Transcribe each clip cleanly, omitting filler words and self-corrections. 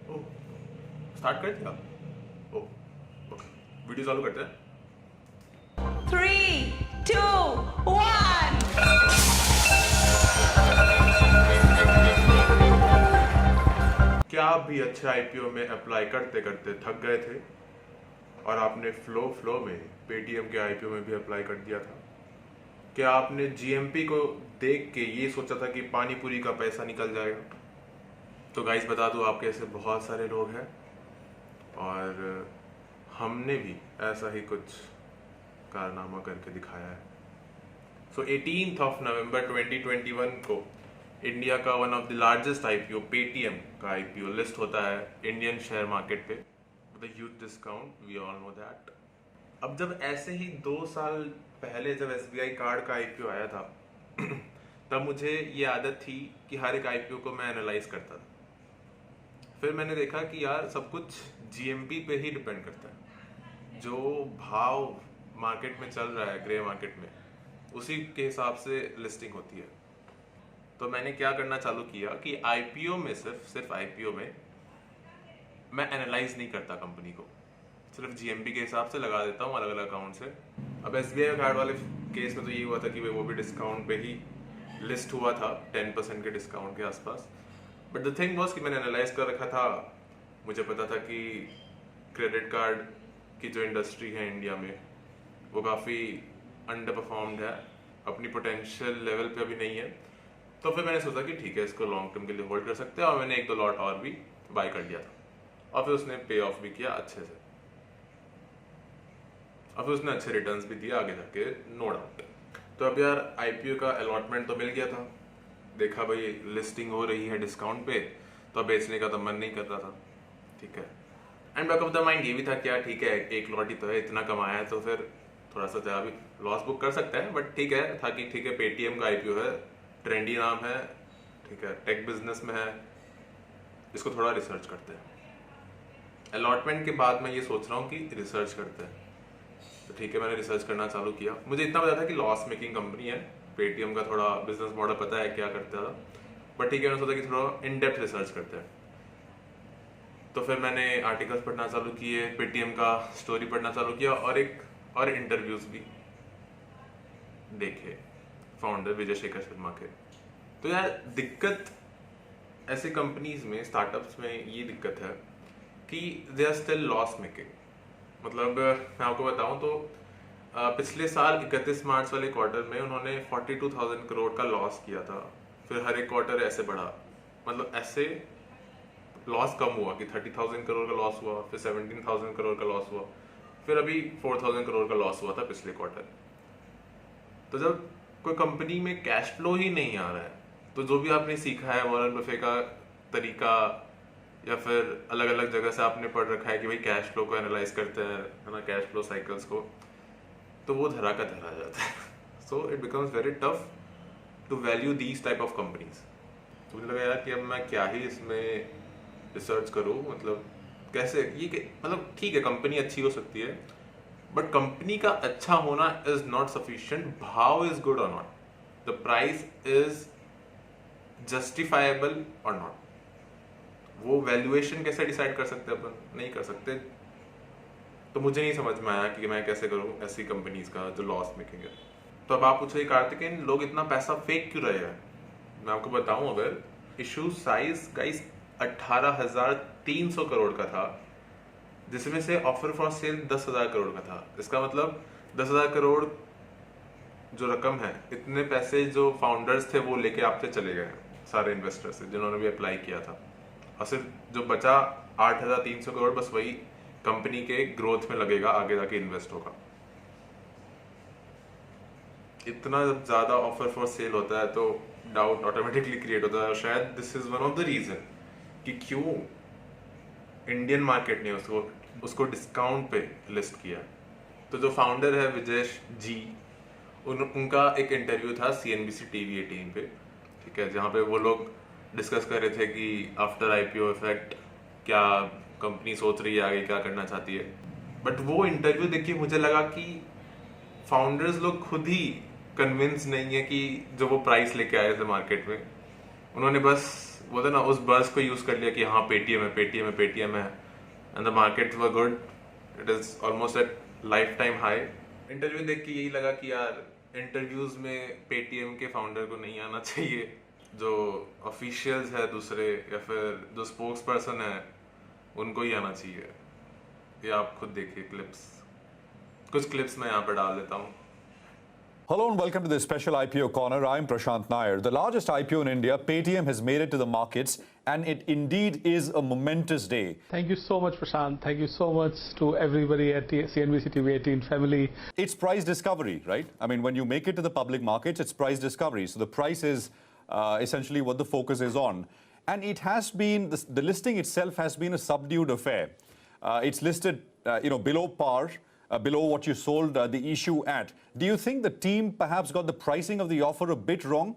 ओह, start कर दिया। ओह, okay, video चालू करते हैं। 3, 2, 1. क्या आप भी अच्छे आईपीओ में अप्लाई करते करते थक गए थे और आपने फ्लो में पेटीएम के आईपीओ में भी अप्लाई कर दिया था? क्या आपने जीएमपी को देख के ये सोचा था कि पानी पूरी का पैसा निकल जाएगा? तो गाइस, बता दूं, आपके ऐसे बहुत सारे लोग हैं और हमने भी ऐसा ही कुछ कारनामा करके दिखाया है। सो 18th ऑफ नवंबर 2021 को इंडिया का one of the largest IPO Paytm का आईपीओ लिस्ट होता है इंडियन शेयर मार्केट पे with huge discount, we all know that. अब जब ऐसे ही 2 साल पहले जब एसबीआई कार्ड का आईपीओ आया था तब मुझे ये आदत थी कि हर एक आईपीओ को मैं एनालाइज करता था। फिर मैंने देखा कि यार सब कुछ जीएमपी पे ही डिपेंड करता है। जो भाव मार्केट में चल रहा है, ग्रे मार्केट में, उसी के हिसाब से लिस्टिंग होती है। तो मैंने क्या करना चालू किया कि आईपीओ में सिर्फ आईपीओ में मैं एनालाइज नहीं करता कंपनी को, सिर्फ जीएमपी के हिसाब से लगा देता हूँ अलग अलग अकाउंट से। अब एसबीआई कार्ड वाले केस में तो ये हुआ था कि वो भी डिस्काउंट पे ही लिस्ट हुआ था, 10% के डिस्काउंट के आसपास। बट द थिंग वॉज कि मैंने एनालाइज कर रखा था। मुझे पता था कि क्रेडिट कार्ड की जो इंडस्ट्री है इंडिया में वो काफ़ी अंडर परफॉर्म्ड है, अपनी पोटेंशियल लेवल पे अभी नहीं है। तो फिर मैंने सोचा कि ठीक है, इसको लॉन्ग टर्म के लिए होल्ड कर सकते हैं, और मैंने 1-2 लॉट और भी बाय कर लिया था और फिर उसने पे ऑफ भी किया अच्छे से और फिर उसने अच्छे रिटर्न्स भी दिए आगे जाके, नो डाउट। तो अब यार आईपीओ का अलॉटमेंट तो मिल गया था, देखा भाई लिस्टिंग हो रही है डिस्काउंट पे, तो अब बेचने का तो मन नहीं कर रहा था। ठीक है, and back of the mind ये भी था कि यार ठीक है, एक लॉट ही तो है, इतना कमाया है तो फिर थोड़ा सा जरा भी लॉस बुक कर सकते हैं। बट ठीक है था कि ठीक है, पेटीएम का आईपीओ है, ट्रेंडी नाम है, ठीक है, टेक बिजनेस में है, इसको थोड़ा रिसर्च करते हैं। अलॉटमेंट के बाद मैं ये सोच रहा हूँ कि रिसर्च करते हैं। तो ठीक है, मैंने रिसर्च करना चालू किया। मुझे इतना पता था कि लॉस मेकिंग कंपनी है, पेटीएम का थोड़ा बिजनेस मॉडल पता है क्या करता था, बट ठीक है, मैंने सोचा कि थोड़ा इन डेप्थ रिसर्च करते हैं। तो फिर मैंने आर्टिकल्स पढ़ना चालू किए, पेटीएम का स्टोरी पढ़ना चालू किया और इंटरव्यूज भी देखे फाउंडर विजय शेखर शर्मा के। तो यार दिक्कत ऐसे कंपनीज में, स्टार्टअप्स में ये दिक्कत है कि they are still loss making. मतलब मैं आपको बताऊं तो पिछले साल 31 मार्च वाले क्वार्टर में उन्होंने 42,000 करोड़ का लॉस किया था। फिर हर एक क्वार्टर ऐसे बढ़ा, मतलब ऐसे लॉस कम हुआ कि 30,000 करोड़ का लॉस हुआ, फिर 17,000 करोड़ का लॉस हुआ, फिर अभी 4,000 करोड़ का लॉस हुआ था पिछले क्वार्टर। तो जब कोई कंपनी में कैश फ्लो ही नहीं आ रहा है, तो जो भी आपने सीखा है वॉरेन बफे का तरीका या फिर अलग अलग जगह से आपने पढ़ रखा है कि भाई कैश फ्लो को एनालाइज करते हैं, है ना, कैश फ्लो साइकिल्स को, तो वो धरा का धरा जाता है। So it becomes very tough to value these type of companies. तो मुझे लगा यार कि अब मैं क्या ही इसमें रिसर्च करूँ, मतलब कैसे मतलब ठीक है, कंपनी अच्छी हो सकती है, बट कंपनी का अच्छा होना इज नॉट सफिशिएंट, भाव इज गुड और not, the price is justifiable और नॉट। वो वैल्यूएशन कैसे डिसाइड कर सकते हैं अपन? नहीं कर सकते। तो मुझे नहीं समझ में आया कि मैं कैसे करूं ऐसी कंपनीज का जो लॉस मेकिंग है। तो अब आप पूछो कार्तिकेन, लोग इतना पैसा फेंक क्यों रहे हैं? मैं आपको बताऊं, अगर इशू साइज गाइस 18,300 करोड़ का था, जिसमें से ऑफर फॉर सेल 10,000 करोड़ का था। इसका मतलब 10,000 करोड़ जो रकम है, इतने पैसे जो फाउंडर्स थे वो लेके आपसे चले गए, सारे इन्वेस्टर्स से जिन्होंने भी अप्लाई किया था, और सिर्फ जो बचा 8,300 करोड़, बस वही कंपनी के ग्रोथ में लगेगा, आगे जाके इन्वेस्ट होगा। इतना जब ज्यादा ऑफर फॉर सेल होता है तो डाउट ऑटोमेटिकली क्रिएट होता है, और शायद this is one of the reason कि क्यों इंडियन मार्केट ने उसको डिस्काउंट पे लिस्ट किया। तो जो फाउंडर है विजेश जी, उनका एक इंटरव्यू था सीएनबीसी टीवी 18 पे, ठीक है, जहाँ पे वो लोग डिस्कस कर रहे थे कि आफ्टर आईपीओ इफेक्ट क्या कंपनी सोच रही है, आगे क्या करना चाहती है। बट वो इंटरव्यू देखिए मुझे लगा कि फाउंडर्स लोग खुद ही कन्विंस नहीं है कि जो वो प्राइस लेके आए थे मार्केट में, उन्होंने बस बोलते ना उस बस को यूज कर लिया कि हाँ पेटीएम है पेटीएम है पेटीएम है, and the market were good, it is almost at life time high. Interview देख के यही लगा कि यार इंटरव्यूज में पेटीएम के फाउंडर को नहीं आना चाहिए, जो ऑफिशियल्स है दूसरे या फिर जो स्पोक्स पर्सन है उनको ही आना चाहिए। ये आप खुद देखिए क्लिप्स, कुछ क्लिप्स मैं यहाँ पर डाल देता हूँ। Hello and welcome to this special IPO Corner. I'm Prashant Nair. The largest IPO in India, Paytm, has made it to the markets, and it indeed is a momentous day. Thank you so much, Prashant. Thank you so much to everybody at CNBC TV 18 family. It's price discovery, right? I mean, when you make it to the public markets, it's price discovery. So the price is essentially what the focus is on. And it has been, the listing itself has been a subdued affair. It's listed, below par. Below what you sold the issue at. Do you think the team perhaps got the pricing of the offer a bit wrong?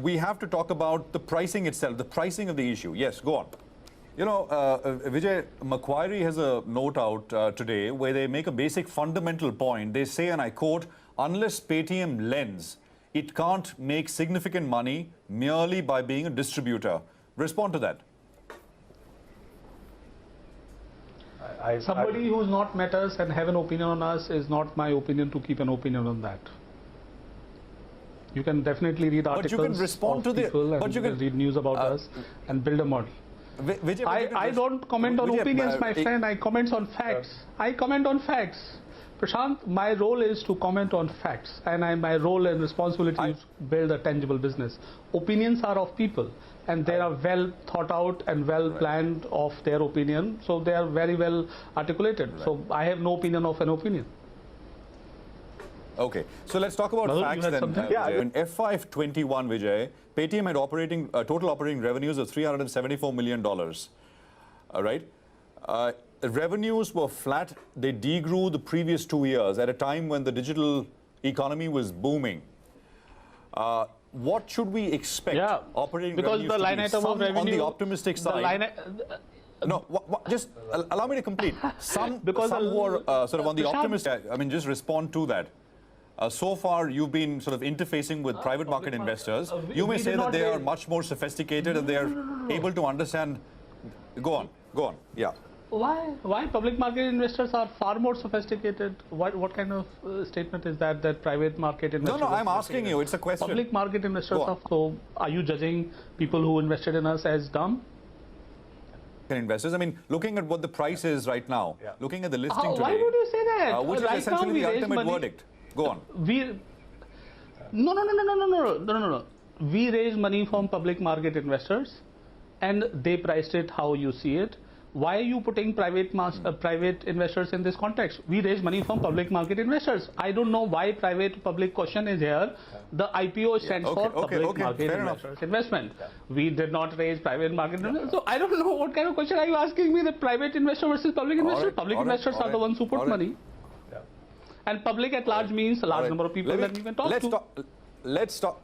We have to talk about the pricing itself, the pricing of the issue. Yes, go on. Vijay, Macquarie has a note out today where they make a basic fundamental point. They say, and I quote, unless Paytm lends, it can't make significant money merely by being a distributor. Respond to that. Somebody who's not met us and have an opinion on us is not my opinion to keep an opinion on that. You can definitely read articles But you can respond of to people the. and But you can read news about us and build a model. Vijay, I don't comment on Vijay, opinions, my friend. I comment on facts. I comment on facts. Prashant, my role is to comment on facts, and my role and responsibility is to build a tangible business. Opinions are of people, and they are well thought out and well planned of their opinion, so they are very well articulated. So I have no opinion of an opinion. Okay, so let's talk about Madhu, facts you had then. something? Vijay. In FY21, Vijay, Paytm had total operating revenues of $374 million. All right. Revenues were flat. They degrew the previous 2 years at a time when the digital economy was booming. What should we expect operating because revenues the to line be? item Some of revenue, on the optimistic side. No, just allow me to complete. Some who are sort of on the optimistic. I mean, just respond to that. So far, you've been sort of interfacing with private market investors. You may say that they are much more sophisticated and they are able to understand. Go on. Yeah. Why public market investors are far more sophisticated? What kind of statement is that private market investors? No, I'm asking you. It's a question. Public market investors are. So are you judging people who invested in us as dumb? Investors. I mean, looking at what the price is right now, looking at the listing today. Why would you say that? Which is essentially the ultimate verdict. Go on. No. We raise money from public market investors, and they priced it how you see it. Why are you putting private investors in this context? We raise money from public market investors. I don't know why private-public question is here. The IPO stands for public market investors investment. We did not raise private market investors. So I don't know what kind of question are you asking me, that private investor versus public investor? Public investors are the ones who put money. And public at large means a large number of people that we can talk to. Let's talk.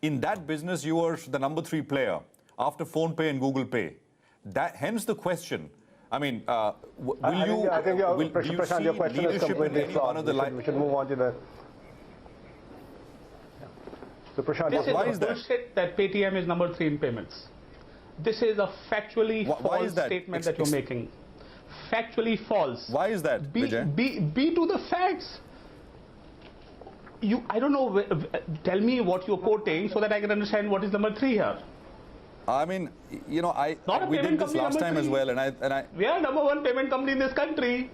In that business, you were the number 3 player after PhonePe and Google Pay. Hence the question. I mean, I think Prashant, your question is completely flawed. We should move on to the. So Prashant, why is that? Bullshit that Paytm is number 3 in payments. This is a factually false statement that you're making. Factually false. Why is that, Vijay? Be to the facts. I don't know. Tell me what you're quoting so that I can understand what is number 3 here. I mean, we did this last time as well, and I. We are number 1 payment company in this country.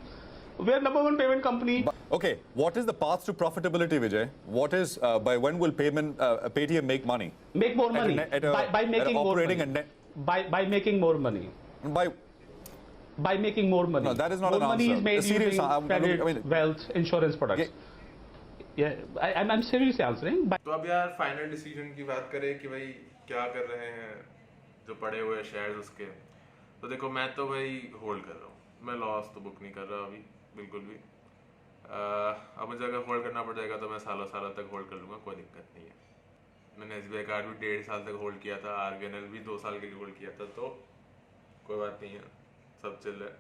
We are number 1 payment company. Okay, what is the path to profitability, Vijay? What is by when will Paytm make money? Make more money by making more money. By making more money. By making more money. No, that is not more an money answer. is made using credit, wealth, insurance products. Yeah, I'm seriously answering. तो अब यार final decision की बात करें कि भाई क्या कर रहे हैं जो पड़े हुए शेयर्स उसके, तो देखो मैं तो भाई होल्ड कर रहा हूँ, मैं लॉस तो बुक नहीं कर रहा अभी बिल्कुल भी। अब मुझे अगर होल्ड करना पड़ जाएगा तो मैं सालों तक होल्ड कर लूँगा, कोई दिक्कत नहीं है। मैंने SBI कार्ड भी 1.5 साल तक होल्ड किया था, RBNL भी 2 साल के लिए होल्ड किया था, तो कोई बात नहीं है, सब चल रहा है।